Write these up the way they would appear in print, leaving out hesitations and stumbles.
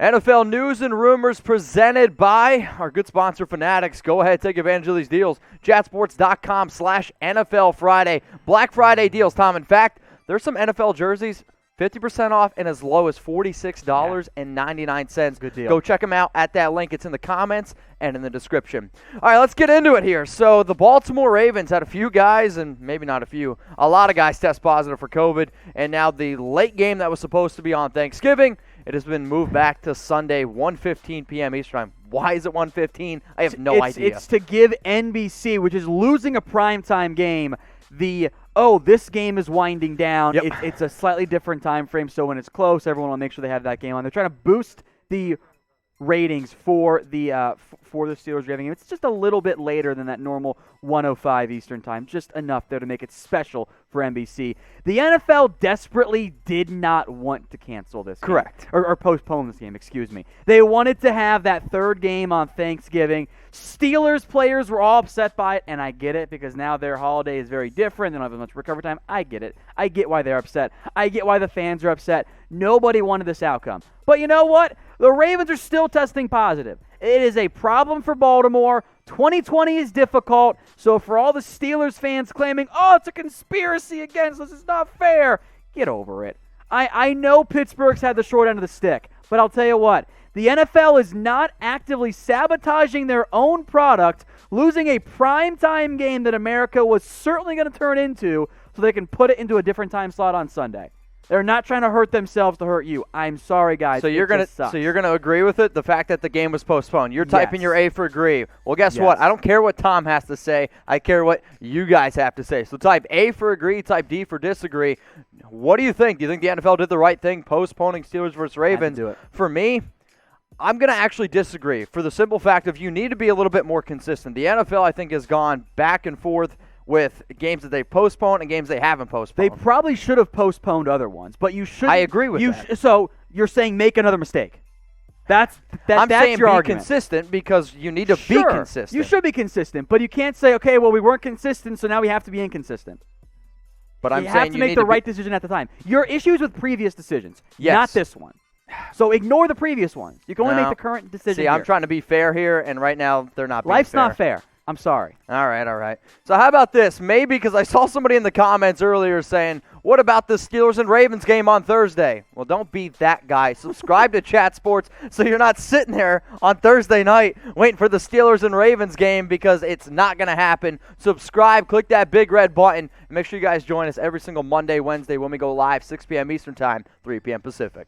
NFL news and rumors presented by our good sponsor, Fanatics. Go ahead, take advantage of these deals. Chatsports.com/NFL Friday. Black Friday deals, Tom. In fact, there's some NFL jerseys, 50% off and as low as $46.99. Good deal. Go check them out at that link. It's in the comments and in the description. All right, let's get into it here. So the Baltimore Ravens had a few guys, and maybe not a few, a lot of guys test positive for COVID, and now the late game that was supposed to be on Thanksgiving, it has been moved back to Sunday, 1:15 p.m. Eastern Time. Why is it 1:15? I have no idea. It's to give NBC, which is losing a primetime game, this game is winding down. Yep. It's a slightly different time frame, so when it's close, everyone will make sure they have that game on. They're trying to boost the ratings for the Steelers Ravens game. It's just a little bit later than that normal 1:05 Eastern Time, just enough there to make it special for NBC. The NFL desperately did not want to cancel this game. Correct. Or postpone this game, excuse me. They wanted to have that third game on Thanksgiving. Steelers players were all upset by it, and I get it because now their holiday is very different. They don't have as much recovery time. I get it. I get why they're upset. I get why the fans are upset. Nobody wanted this outcome. But you know what? The Ravens are still testing positive. It is a problem for Baltimore. 2020 is difficult, so for all the Steelers fans claiming, it's a conspiracy against us, it's not fair, get over it. I know Pittsburgh's had the short end of the stick, but I'll tell you what, the NFL is not actively sabotaging their own product, losing a primetime game that America was certainly going to turn into so they can put it into a different time slot on Sunday. They're not trying to hurt themselves to hurt you. I'm sorry, guys. So you're gonna agree with it? The fact that the game was postponed. You're typing your A for agree. Well, guess what? I don't care what Tom has to say. I care what you guys have to say. So type A for agree. Type D for disagree. What do you think? Do you think the NFL did the right thing postponing Steelers versus Ravens? Do it. For me, I'm going to actually disagree for the simple fact of you need to be a little bit more consistent. The NFL, I think, has gone back and forth with games that they postponed and games they haven't postponed. They probably should have postponed other ones, but you should. I agree with that. So you're saying make another mistake. That's I'm saying your be argument. Consistent because you need to be consistent. You should be consistent, but you can't say, okay, well, we weren't consistent, so now we have to be inconsistent. But you have to make the right decision at the time. Your issues with previous decisions, not this one. So ignore the previous ones. You can only make the current decision. See, I'm trying to be fair here, and right now they're not being fair. Life's not fair. I'm sorry. All right. So how about this? Maybe because I saw somebody in the comments earlier saying, what about the Steelers and Ravens game on Thursday? Well, don't be that guy. Subscribe to Chat Sports so you're not sitting there on Thursday night waiting for the Steelers and Ravens game because it's not going to happen. Subscribe, click that big red button, and make sure you guys join us every single Monday, Wednesday when we go live, 6 p.m. Eastern Time, 3 p.m. Pacific.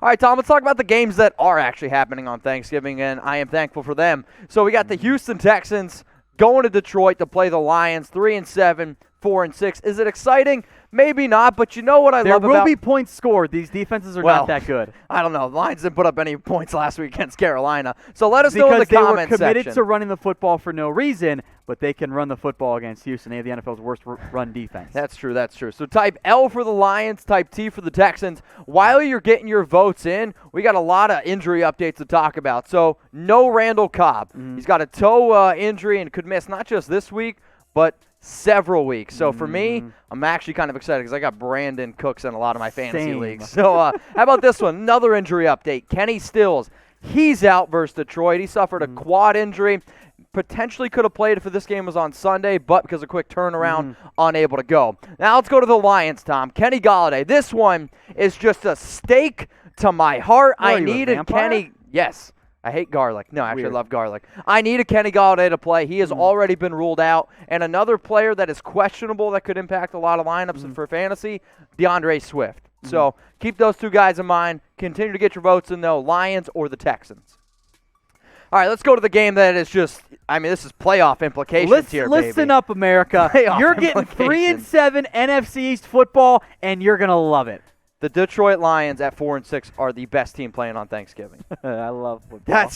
All right, Tom, let's talk about the games that are actually happening on Thanksgiving, and I am thankful for them. So we got the Houston Texans going to Detroit to play the Lions, 3-7, 4-6. Is it exciting? Maybe not, but you know what I love about... There will be points scored. These defenses are not that good. I don't know. The Lions didn't put up any points last week against Carolina. So let us know in the comments section. Because they were committed to running the football for no reason, but they can run the football against Houston. They have the NFL's worst run defense. That's true. So type L for the Lions, type T for the Texans. While you're getting your votes in, we got a lot of injury updates to talk about. So no Randall Cobb. He's got a toe injury and could miss not just this week, but several weeks. So for me, I'm actually kind of excited because I got Brandon Cooks in a lot of my fantasy leagues. So how about this one? Another injury update. Kenny Stills. He's out versus Detroit. He suffered a quad injury. Potentially could have played if this game was on Sunday, but because of quick turnaround, unable to go. Now let's go to the Lions, Tom. Kenny Golladay. This one is just a steak to my heart. I needed Kenny. Yes. I hate garlic. No, actually, I love garlic. I need a Kenny Golladay to play. He has already been ruled out. And another player that is questionable that could impact a lot of lineups for fantasy, DeAndre Swift. So keep those two guys in mind. Continue to get your votes in, though, Lions or the Texans. All right, let's go to the game that is just, this is playoff implications here, baby. Listen up, America. You're getting 3-7 NFC East football, and you're going to love it. The Detroit Lions at 4-6 are the best team playing on Thanksgiving. I love football.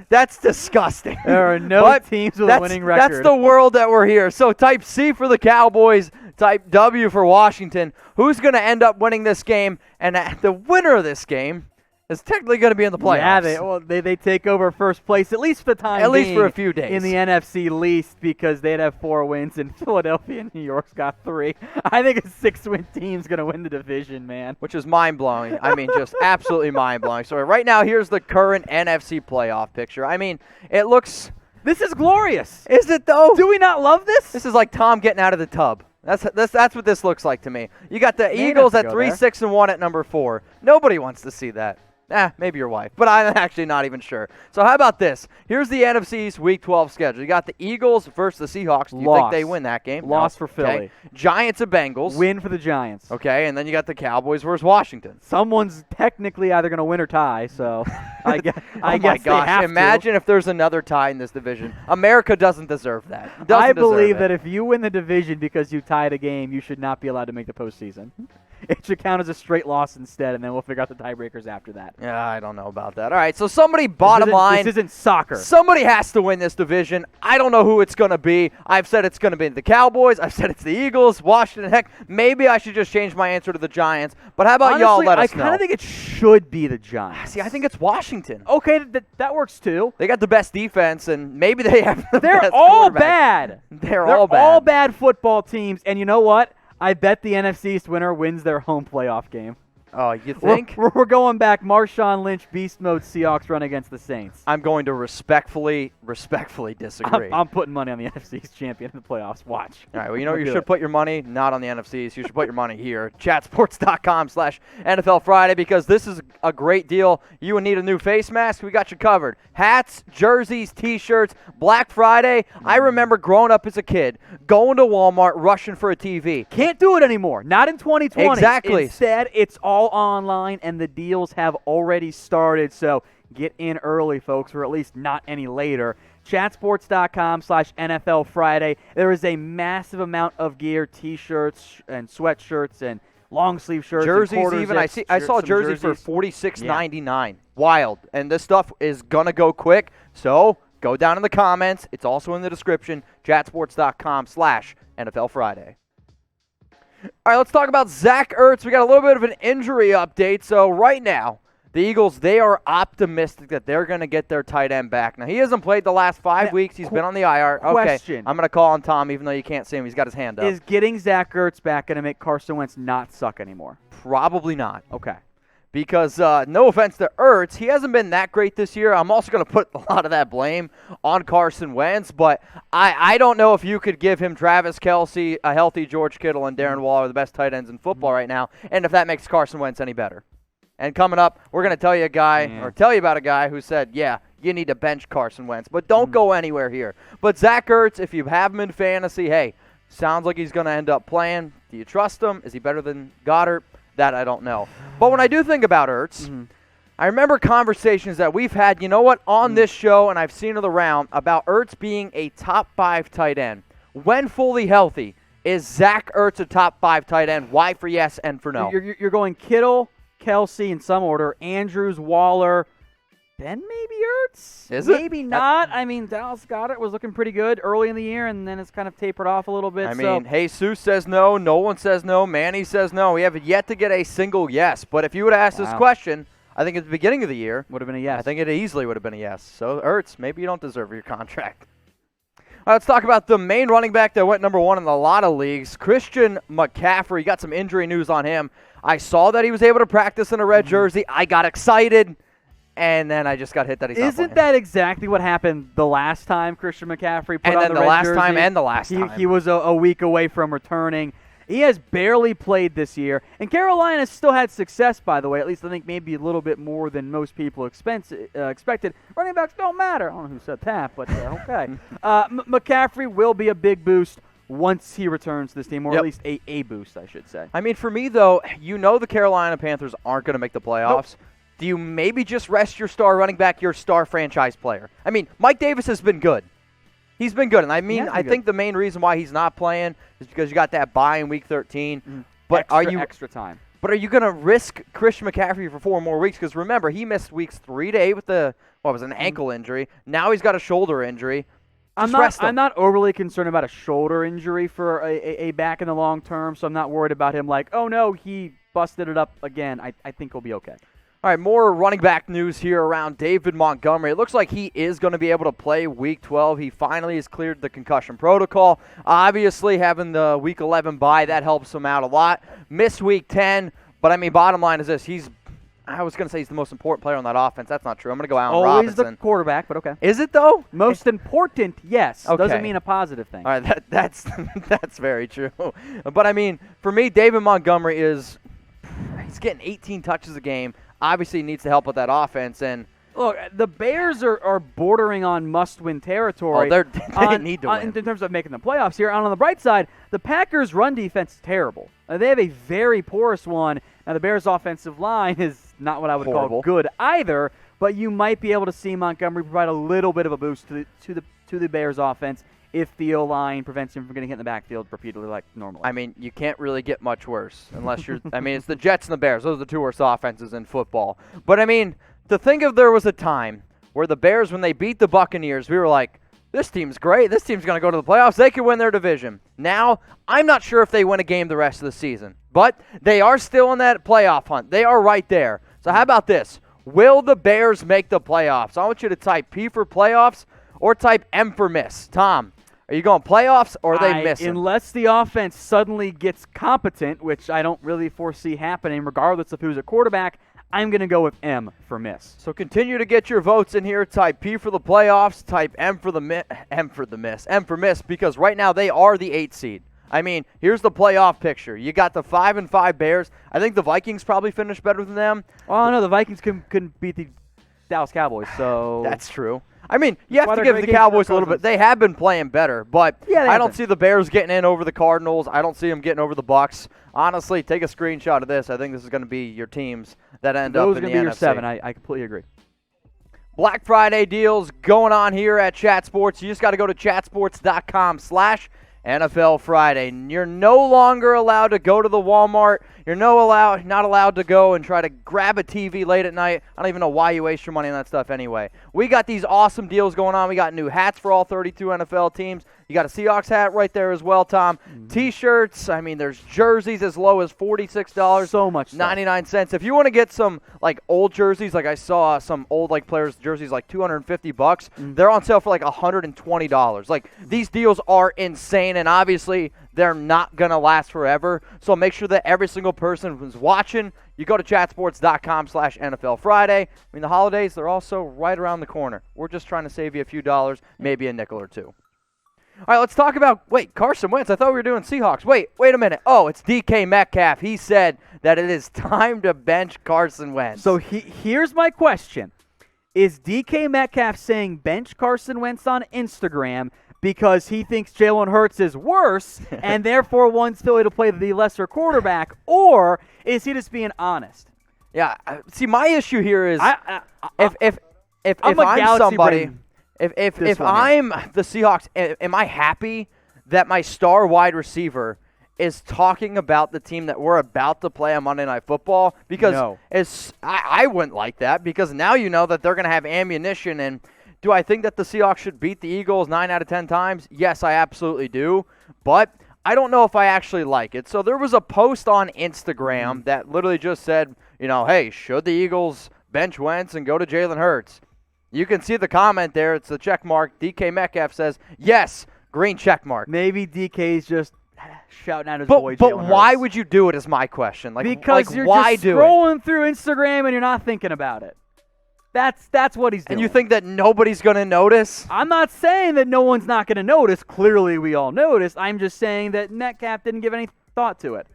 That's disgusting. There are no teams with a winning record. That's the world that we're here. So type C for the Cowboys, type W for Washington. Who's going to end up winning this game? And the winner of this game is technically going to be in the playoffs. Yeah, they take over first place, at least for the time At least being, for a few days. in the NFC least, because they'd have 4 wins, and Philadelphia and New York's got 3. I think a 6-win team's going to win the division, man. Which is mind-blowing. I mean, just absolutely mind-blowing. So right now, here's the current NFC playoff picture. I mean, it looks... This is glorious. Is it, though? Do we not love this? This is like Tom getting out of the tub. That's what this looks like to me. You got the Eagles at 3-6-1 at number 4. Nobody wants to see that. Maybe your wife, but I'm actually not even sure. So how about this? Here's the NFC's Week 12 schedule. You got the Eagles versus the Seahawks. Do you think they win that game? Loss for Philly. Okay. Giants and Bengals. Win for the Giants. Okay, and then you got the Cowboys versus Washington. Someone's technically either going to win or tie, so I guess my gosh, they have imagine if there's another tie in this division. America doesn't deserve that. I believe that if you win the division because you tied a game, you should not be allowed to make the postseason. It should count as a straight loss instead, and then we'll figure out the tiebreakers after that. Yeah, I don't know about that. All right, so somebody, bottom line. This isn't soccer. Somebody has to win this division. I don't know who it's going to be. I've said it's going to be the Cowboys. I've said it's the Eagles, Washington. Heck, maybe I should just change my answer to the Giants. But how about y'all let us know? I kind of think it should be the Giants. See, I think it's Washington. Okay, that works too. They got the best defense, and maybe they have the They're best all quarterback. bad. They're all bad. all bad football teams, and you know what? I bet the NFC East winner wins their home playoff game. Oh, you think? We're going back. Marshawn Lynch, beast mode, Seahawks run against the Saints. I'm going to respectfully disagree. I'm putting money on the NFC's champion in the playoffs. Watch. All right, well, you know where you should put your money? Not on the NFCs. You should put your money here. Chatsports.com/NFL Friday, because this is a great deal. You need a new face mask? We got you covered. Hats, jerseys, T-shirts, Black Friday. I remember growing up as a kid, going to Walmart, rushing for a TV. Can't do it anymore. Not in 2020. Exactly. Instead, it's all online, and the deals have already started. So get in early, folks, or at least not any later. Chatsports.com/NFL Friday. There is a massive amount of gear, T-shirts and sweatshirts and long sleeve shirts, jerseys even. I saw jerseys for $46.99. Wild. And this stuff is gonna go quick. So go down in the comments. It's also in the description. Chatsports.com/NFL Friday. All right, let's talk about Zach Ertz. We got a little bit of an injury update. So right now, the Eagles, they are optimistic that they're going to get their tight end back. Now, he hasn't played the last 5 weeks. He's been on the IR. Question. Okay, I'm going to call on Tom, even though you can't see him. He's got his hand up. Is getting Zach Ertz back going to make Carson Wentz not suck anymore? Probably not. Okay. Because, no offense to Ertz, he hasn't been that great this year. I'm also going to put a lot of that blame on Carson Wentz, but I don't know if you could give him Travis Kelce, a healthy George Kittle, and Darren Waller, the best tight ends in football right now, and if that makes Carson Wentz any better. And coming up, we're going to tell you about a guy who said, yeah, you need to bench Carson Wentz, but don't go anywhere here. But Zach Ertz, if you have him in fantasy, hey, sounds like he's going to end up playing. Do you trust him? Is he better than Goddard? That I don't know. But when I do think about Ertz, I remember conversations that we've had, you know what, on this show, and I've seen it around, about Ertz being a top 5 tight end. When fully healthy, is Zach Ertz a top 5 tight end? Why for yes and for no? You're going Kittle, Kelce in some order, Andrews, Waller, then maybe Ertz? Is it? Maybe not. I mean, Dallas Goedert was looking pretty good early in the year, and then it's kind of tapered off a little bit. I mean, Jesus says no. Nolan says no. Manny says no. We have yet to get a single yes. But if you would have asked this question, I think at the beginning of the year, would have been a yes. I think it easily would have been a yes. So, Ertz, maybe you don't deserve your contract. All right, let's talk about the main running back that went number 1 in a lot of leagues, Christian McCaffrey. Got some injury news on him. I saw that he was able to practice in a red jersey. I got excited. And then I just got hit that he's not playing. Isn't that exactly what happened the last time Christian McCaffrey put on the red jersey? And then the last time and the last time. He was a week away from returning. He has barely played this year. And Carolina still had success, by the way. At least I think maybe a little bit more than most people expected. Running backs don't matter. I don't know who said that, but okay. McCaffrey will be a big boost once he returns to this team, or at least a boost, I should say. I mean, for me, though, you know the Carolina Panthers aren't going to make the playoffs. Nope. Do you maybe just rest your star running back, your star franchise player? I mean, Mike Davis has been good. He's been good. And I mean, I think the main reason why he's not playing is because you got that bye in Week 13. But extra time. But are you going to risk Christian McCaffrey for 4 more weeks? Because remember, he missed weeks 3 to 8 with an ankle injury. Now he's got a shoulder injury. I'm not overly concerned about a shoulder injury for a back in the long term, so I'm not worried about him like, oh no, he busted it up again. I think he'll be okay. All right, more running back news here around David Montgomery. It looks like he is going to be able to play Week 12. He finally has cleared the concussion protocol. Obviously, having the Week 11 bye, that helps him out a lot. Missed Week 10, but, I mean, bottom line is this. I was going to say he's the most important player on that offense. That's not true. I'm going to go Allen Robinson. Always the quarterback, but okay. Is it, though? Most important, yes. Okay. Doesn't mean a positive thing. All right, that's very true. But, I mean, for me, David Montgomery he's getting 18 touches a game. Obviously, he needs to help with that offense. And look, the Bears are bordering on must-win territory. They need to win. In terms of making the playoffs here. On the bright side, the Packers' run defense is terrible. They have a very porous one. Now, the Bears' offensive line is not what I would call good either, but you might be able to see Montgomery provide a little bit of a boost to the Bears' offense if the O-line prevents him from getting hit in the backfield repeatedly like normally. I mean, you can't really get much worse unless you're – I mean, it's the Jets and the Bears. Those are the two worst offenses in football. But, I mean, to think of there was a time where the Bears, when they beat the Buccaneers, we were like, this team's great. This team's going to go to the playoffs. They could win their division. Now, I'm not sure if they win a game the rest of the season. But they are still in that playoff hunt. They are right there. So how about this? Will the Bears make the playoffs? I want you to type P for playoffs or type M for miss. Tom, are you going playoffs or are they missing? Unless the offense suddenly gets competent, which I don't really foresee happening regardless of who's at quarterback, I'm going to go with M for miss. So continue to get your votes in here. Type P for the playoffs. Type M for the miss because right now they are the 8th seed. I mean, here's the playoff picture. You got the 5-5 Bears. I think the Vikings probably finished better than them. Oh, no, the Vikings couldn't beat the Dallas Cowboys, so that's true. I mean, you have to give the Cowboys a little bit. They have been playing better, but I don't see the Bears getting in over the Cardinals. I don't see them getting over the Bucs. Honestly, take a screenshot of this. I think this is going to be your teams that end up in the NFC. Those are going to be your 7. I completely agree. Black Friday deals going on here at Chat Sports. You just got to go to chatsports.com/NFL Friday. You're no longer allowed to go to the Walmart. You're not allowed to go and try to grab a TV late at night. I don't even know why you waste your money on that stuff anyway. We got these awesome deals going on. We got new hats for all 32 NFL teams. You got a Seahawks hat right there as well, Tom. T-shirts. I mean, there's jerseys as low as $46. So much 99 cents. If you want to get some like old jerseys, like I saw some old like players' jerseys like $250, they're on sale for like $120. Like these deals are insane, and obviously they're not going to last forever. So make sure that every single person who's watching, you go to chatsports.com/NFL Friday. I mean, the holidays, they're also right around the corner. We're just trying to save you a few dollars, maybe a nickel or two. All right, let's talk about, Carson Wentz. I thought we were doing Seahawks. Wait a minute. Oh, it's DK Metcalf. He said that it is time to bench Carson Wentz. So here's my question. Is DK Metcalf saying bench Carson Wentz on Instagram because he thinks Jalen Hurts is worse and therefore wants Philly to play the lesser quarterback, or is he just being honest? Yeah, see, my issue here is if I'm somebody – If I'm the Seahawks, am I happy that my star wide receiver is talking about the team that we're about to play on Monday Night Football? Because I wouldn't like that, because now you know that they're going to have ammunition. And do I think that the Seahawks should beat the Eagles 9 out of 10 times? Yes, I absolutely do. But I don't know if I actually like it. So there was a post on Instagram that literally just said, hey, should the Eagles bench Wentz and go to Jalen Hurts? You can see the comment there. It's the check mark. DK Metcalf says, yes, green check mark. Maybe DK's just shouting at his boy Jalen Hurts. But why would you do it is my question. Because you're just scrolling through Instagram and you're not thinking about it. That's what he's doing. And you think that nobody's going to notice? I'm not saying that no one's not going to notice. Clearly we all noticed. I'm just saying that Metcalf didn't give any thought to it.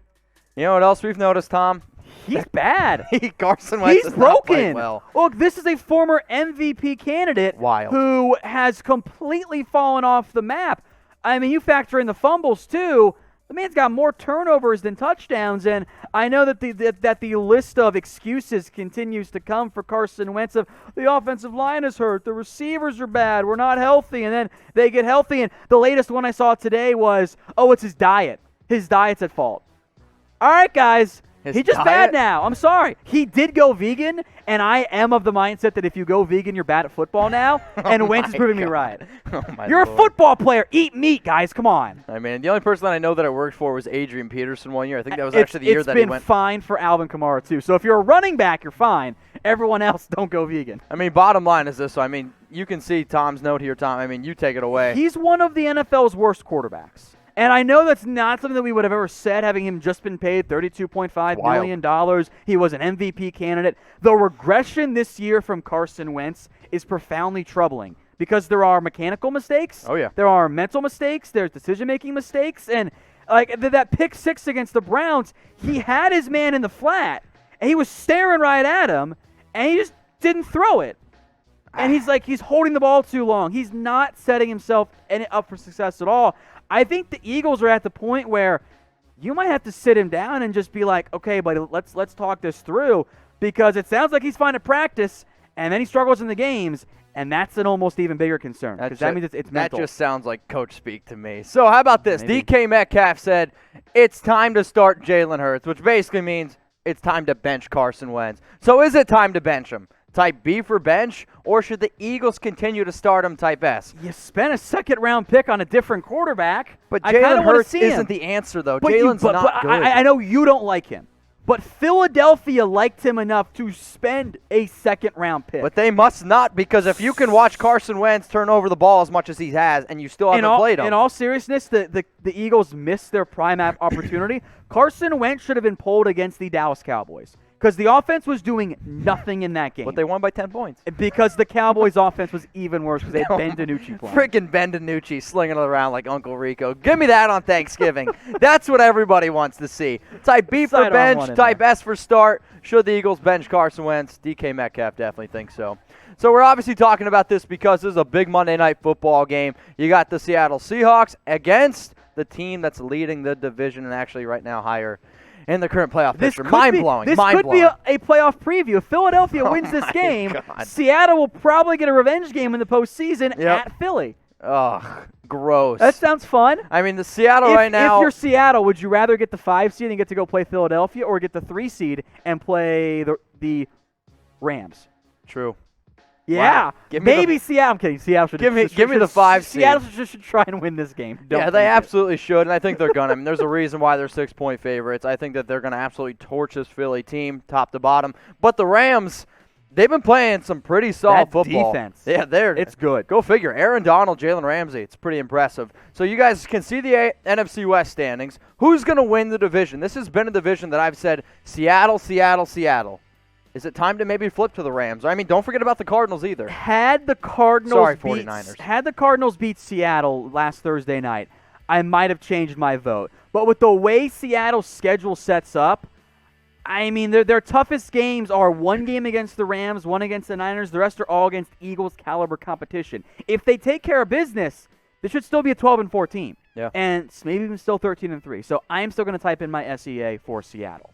You know what else we've noticed, Tom? He's bad. Carson Wentz He's broken. Well. Look, this is a former MVP candidate who has completely fallen off the map. I mean, you factor in the fumbles too. The man's got more turnovers than touchdowns, and I know that the list of excuses continues to come for Carson Wentz of the offensive line is hurt, the receivers are bad, we're not healthy, and then they get healthy. And the latest one I saw today was, it's his diet. His diet's at fault. All right, guys. He's just bad now. I'm sorry. He did go vegan, and I am of the mindset that if you go vegan, you're bad at football now, and Wentz is proving me right. You're a football player. Eat meat, guys. Come on. I mean, the only person that I know that it worked for was Adrian Peterson one year. I think that was actually the year that he went. It's been fine for Alvin Kamara, too. So if you're a running back, you're fine. Everyone else, don't go vegan. I mean, bottom line is this. So, I mean, you can see Tom's note here, Tom. I mean, you take it away. He's one of the NFL's worst quarterbacks. And I know that's not something that we would have ever said, having him just been paid $32.5 million. He was an MVP candidate. The regression this year from Carson Wentz is profoundly troubling because there are mechanical mistakes. Oh, yeah. There are mental mistakes. There's decision-making mistakes. And like that pick six against the Browns, he had his man in the flat, and he was staring right at him, and he just didn't throw it. And he's holding the ball too long. He's not setting himself up for success at all. I think the Eagles are at the point where you might have to sit him down and just be like, okay, buddy, let's talk this through, because it sounds like he's fine at practice, and then he struggles in the games, and that's an almost even bigger concern, because that means it's mental. That just sounds like coach speak to me. So how about this? Maybe. DK Metcalf said it's time to start Jalen Hurts, which basically means it's time to bench Carson Wentz. So is it time to bench him? Type B for bench, or should the Eagles continue to start him type S? You spent a second-round pick on a different quarterback. But Jalen Hurts isn't the answer, though. Jalen's not good. I know you don't like him, but Philadelphia liked him enough to spend a second-round pick. But they must not, because if you can watch Carson Wentz turn over the ball as much as he has, and you still haven't played him. In all seriousness, the Eagles missed their prime opportunity. Carson Wentz should have been pulled against the Dallas Cowboys, because the offense was doing nothing in that game. But they won by 10 points. Because the Cowboys' offense was even worse because they had Ben DiNucci playing. Freaking Ben DiNucci slinging it around like Uncle Rico. Give me that on Thanksgiving. That's what everybody wants to see. Type B for bench, type S for start. Should the Eagles bench Carson Wentz? DK Metcalf definitely thinks so. So we're obviously talking about this because this is a big Monday Night Football game. You got the Seattle Seahawks against the team that's leading the division and actually right now higher in the current playoff picture. Mind-blowing. This could be a playoff preview. If Philadelphia wins this game, Seattle will probably get a revenge game in the postseason at Philly. Ugh, gross. That sounds fun. I mean, the Seattle right now. If you're Seattle, would you rather get the 5 seed and get to go play Philadelphia, or get the 3 seed and play the Rams? True. Yeah, wow. Maybe Seattle. I'm kidding. Seattle should give me the 5 seed. Seattle should try and win this game. Yeah, they absolutely should, and I think they're gonna. I mean, there's a reason why they're 6-point favorites. I think that they're gonna absolutely torch this Philly team, top to bottom. But the Rams, they've been playing some pretty solid football. Defense. Yeah, it's good. Go figure. Aaron Donald, Jalen Ramsey. It's pretty impressive. So you guys can see the NFC West standings. Who's gonna win the division? This has been a division that I've said Seattle, Seattle, Seattle. Is it time to maybe flip to the Rams? I mean, don't forget about the Cardinals either. Had the Cardinals 49ers. Had the Cardinals beat Seattle last Thursday night, I might have changed my vote. But with the way Seattle's schedule sets up, I mean, their toughest games are one game against the Rams, one against the Niners. The rest are all against Eagles caliber competition. If they take care of business, they should still be a 12-4 team. Yeah. And maybe even still 13-3. So I am still going to type in my SEA for Seattle.